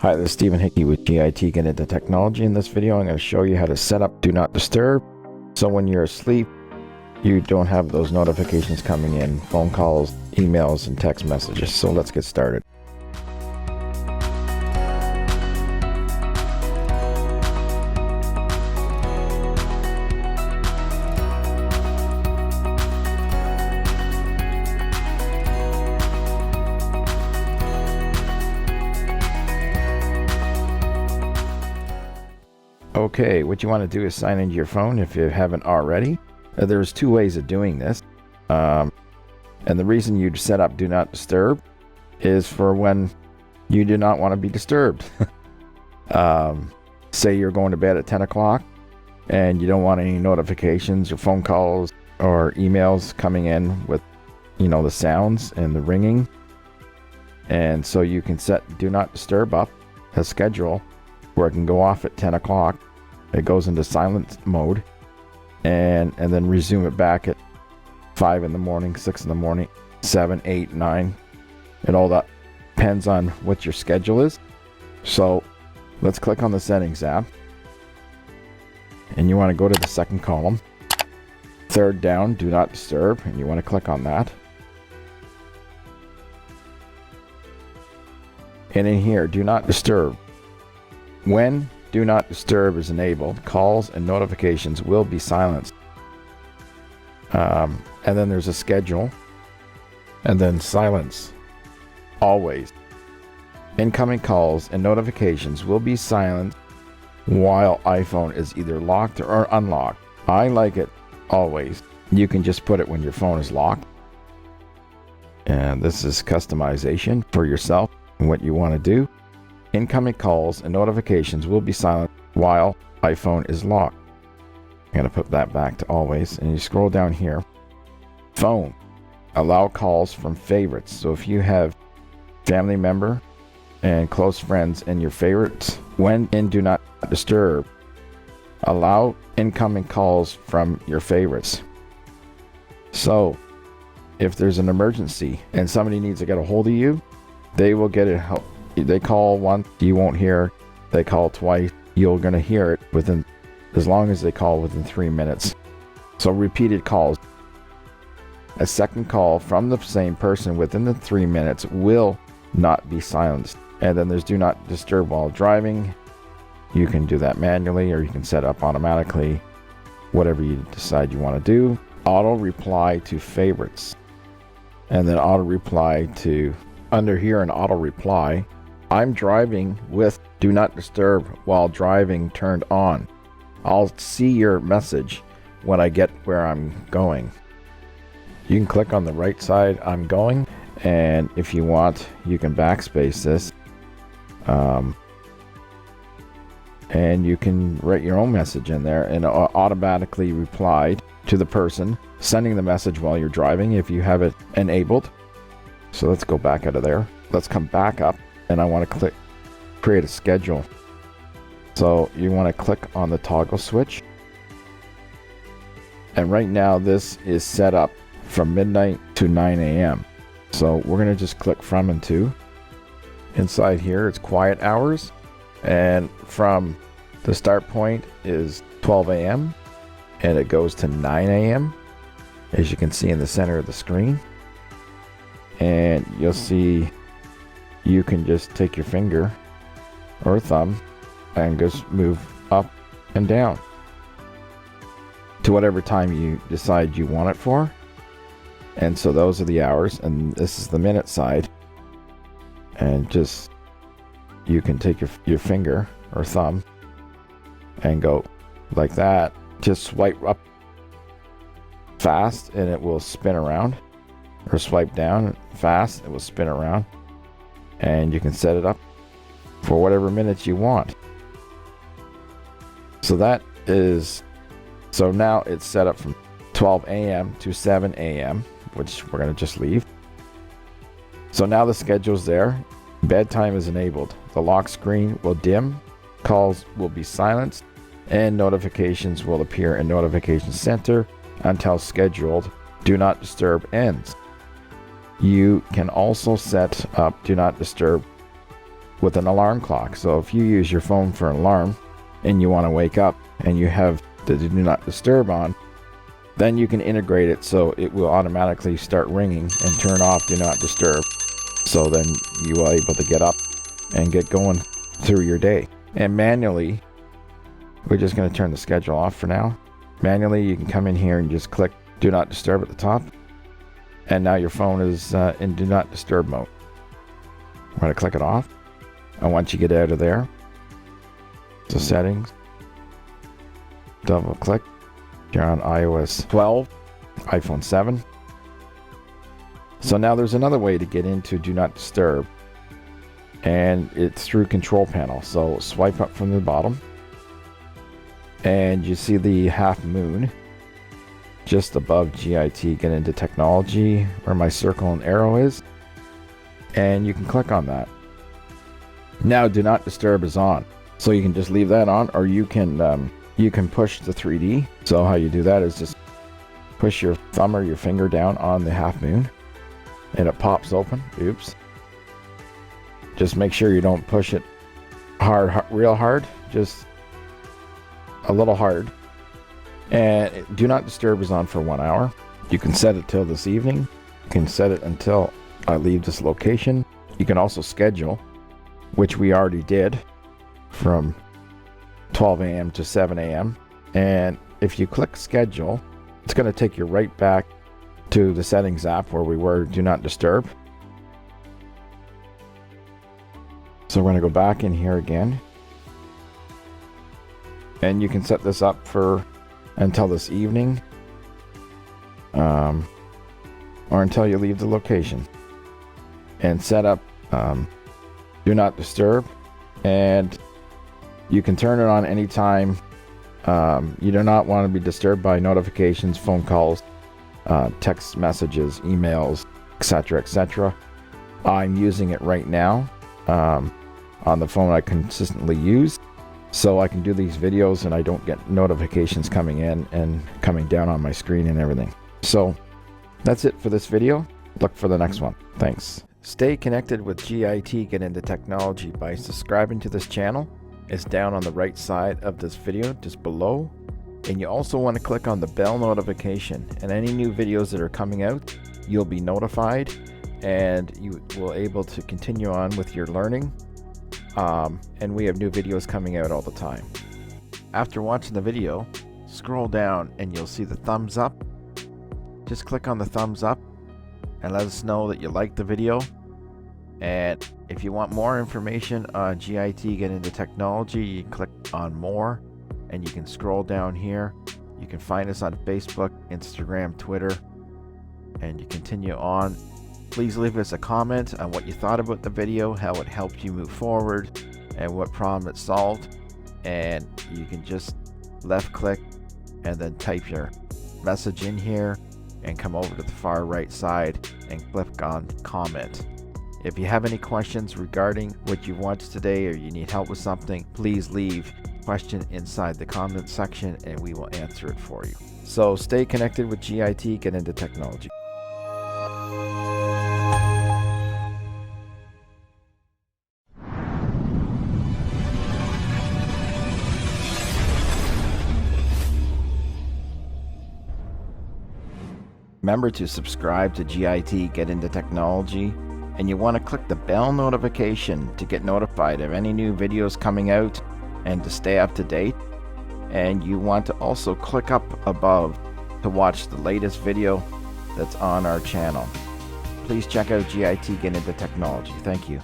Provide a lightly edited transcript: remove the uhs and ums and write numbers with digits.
Hi, this is Stephen Hickey with GIT Get Into Technology. In this video, I'm going to show you how to set up Do Not Disturb. So when you're asleep, you don't have those notifications coming in, phone calls, emails, and text messages. So let's get started. Okay, what you want to do is sign into your phone if you haven't already. There's two ways of doing this. And the reason you'd set up Do Not Disturb is for when you do not want to be disturbed. Say you're going to bed at 10 o'clock and you don't want any notifications or phone calls or emails coming in with, the sounds and the ringing. And so you can set Do Not Disturb up, a schedule where it can go off at 10 o'clock. It goes into silent mode and then resume it back at 5 in the morning, 6 in the morning, 7, 8, 9. And all that depends on what your schedule is. So let's click on the settings app. And you want to go to the second column. Third down, Do Not Disturb. And you want to click on that. And in here, Do Not Disturb. When Do Not Disturb is enabled, calls and notifications will be silenced. And then there's a schedule. And then silence. Always. Incoming calls and notifications will be silenced while iPhone is either locked or unlocked. I like it always. You can just put it when your phone is locked. And this is customization for yourself and what you want to do. Incoming calls and notifications will be silent while iPhone is locked. I'm going to put that back to always. And you scroll down here. Phone. Allow calls from favorites. So if you have family member and close friends in your favorites, when in Do Not Disturb, allow incoming calls from your favorites. So if there's an emergency and somebody needs to get a hold of you, they will get it. They call once, you won't hear. They call twice, you're going to hear it within, as long as they call within 3 minutes. So repeated calls. A second call from the same person within the 3 minutes will not be silenced. And then there's Do Not Disturb while driving. You can do that manually or you can set up automatically, whatever you decide you want to do. Auto reply to favorites. And then auto reply to, under here in auto reply, I'm driving with Do Not Disturb while driving turned on. I'll see your message when I get where I'm going. You can click on the right side, I'm going, and if you want, you can backspace this. And you can write your own message in there and automatically reply to the person sending the message while you're driving if you have it enabled. So let's go back out of there. Let's come back up. And I want to click create a schedule. So you want to click on the toggle switch. And right now this is set up from midnight to 9 a.m. So we're going to just click from and to. Inside here it's quiet hours. And from the start point is 12 a.m. and it goes to 9 a.m. as you can see in the center of the screen. And you'll see you can just take your finger or thumb and just move up and down to whatever time you decide you want it for. And so those are the hours, and this is the minute side. And just, you can take your finger or thumb and go like that. Just swipe up fast and it will spin around, or swipe down fast, it will spin around. And you can set it up for whatever minutes you want. So so now it's set up from 12 a.m. to 7 a.m., which we're going to just leave. So now the schedule's there. Bedtime is enabled. The lock screen will dim, calls will be silenced, and notifications will appear in Notification Center until scheduled Do Not Disturb ends. You can also set up Do Not Disturb with an alarm clock. So if you use your phone for an alarm and you want to wake up and you have the do not disturb on, then you can integrate it so it will automatically start ringing and turn off do not disturb. So then you are able to get up and get going through your day. And manually, we're just going to turn the schedule off for now. Manually, you can come in here and just click do not disturb at the top. And now your phone is in do not disturb mode. We're going to click it off. And once you get out of there, so settings, double click. You're on iOS 12, iPhone 7. So now there's another way to get into do not disturb, and it's through control panel. So swipe up from the bottom and you see the half moon just above GIT, get into technology, where my circle and arrow is, and you can click on that. Now do not disturb is on, so you can just leave that on, or you can push the 3D. So how you do that is just push your thumb or your finger down on the half moon and it pops open. Oops. Just make sure you don't push it real hard, just a little hard. And do not disturb is on for 1 hour. You can set it till this evening. You can set it until I leave this location. You can also schedule, which we already did, from 12 a.m. to 7 a.m. And if you click schedule, it's going to take you right back to the settings app where we were do not disturb. So we're going to go back in here again. And you can set this up for until this evening, or until you leave the location, and set up do not disturb. And you can turn it on anytime. You do not want to be disturbed by notifications, phone calls, text messages, emails, etc., etc. I'm using it right now on the phone I consistently use, so I can do these videos and I don't get notifications coming in and coming down on my screen and everything. So that's it for this video. Look for the next one. Thanks. Stay connected with GIT Get Into Technology by subscribing to this channel. It's down on the right side of this video, just below. And you also want to click on the bell notification, and any new videos that are coming out, you'll be notified and you will able to continue on with your learning. And we have new videos coming out all the time. After watching the video, scroll down and you'll see the thumbs up. Just click on the thumbs up and let us know that you liked the video. And if you want more information on GIT Get Into Technology, you can click on more and you can scroll down here. You can find us on Facebook, Instagram, Twitter, and you continue on. Please leave us a comment on what you thought about the video, how it helped you move forward, and what problem it solved. And you can just left click and then type your message in here and come over to the far right side and click on comment. If you have any questions regarding what you watched today, or you need help with something, please leave a question inside the comment section and we will answer it for you. So stay connected with GIT Get Into Technology. Remember to subscribe to GIT Get Into Technology, and you want to click the bell notification to get notified of any new videos coming out and to stay up to date. And you want to also click up above to watch the latest video that's on our channel. Please check out GIT Get Into Technology. Thank you.